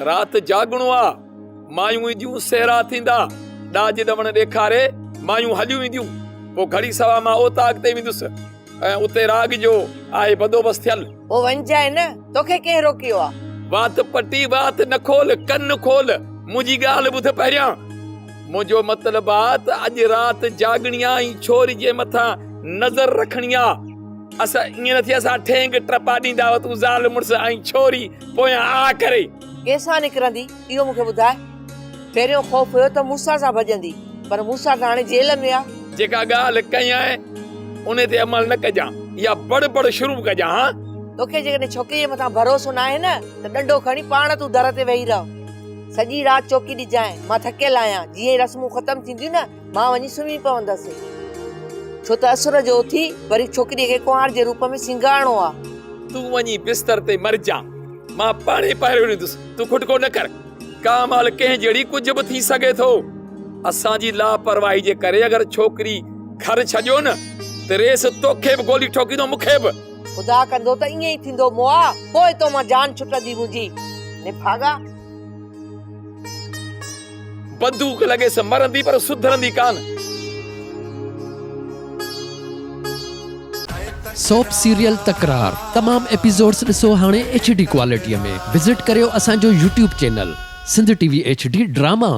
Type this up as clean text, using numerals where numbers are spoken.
रात जागणो आ मायूं ईंदियूं सेरा थींदा ॾाज दमन ॾेखारे मायूं हलियूं ईंदियूं पोइ घड़ी सवा मां ओता अॻिते वेंदुसि ऐं उते राग जो आहे बंदोबस्तु थियल ओ वंजाए न तोखे कंहिं रोकियो आ वात पटी वात न खोल कन खोल मुंहिंजी ॻाल्हि ॿुध पहिरियां मुंहिंजो मतिलबु आहे त अॼु राति जागणी आहे ऐं छोरी जे मथां नज़र रखणी आहे असां ईअं नथी असां ठेंग टपा ॾींदा तूं ज़ाल मुड़ुस ऐं छोरी पोयां आ करे कंहिंसां निकिरंदी इहो मूंखे ॿुधाए पहिरियों ख़ौफ़ हुयो त मूंसां सां भॼंदी पर मूंसां त हाणे जेल में आ जेका ॻाल्हि कई आहे उन ते अमल न कजां या बड़ शुरू कजां हा तोखे जेकॾहिं छोकिरीअ मथां भरोसो न आहे न त डंडो खणी पाण तूं दर ते वेही रह सॼी राति चौकी ॾिजांइ मां थकियल आहियां जीअं ई रस्मूं ख़तम थींदियूं न मां वञी सुम्ही पवंदसि छो त असुर जो उथी वरी छोकिरीअ खे कुंवार जे रूप में सिंगारणो आहे तूं वञी बिस्तर ते मर जा मां पाणे पहिरियों ॾींदुसि तूं खुटको न कर का माल कंहिं जहिड़ी कुझु बि थी सघे थो असांजी लापरवाही जे करे अगरि छोकिरी घर छॾियो न त रेस तोखे बि गोली ठोकींदो मूंखे बि ख़ुदा कंदो त ईअं ई थींदो मोआ पोइ तो मां जान छुटंदी मुंहिंजी निभागा बंदूक लॻेसि मरंदी पर सुधरंदी कान सोप सीरियल तकरार तमाम एपिसोड्स ॾिसो हाणे HD क्वालिटीअ में विजिट करियो असांजो YouTube channel Sindh TV HD drama.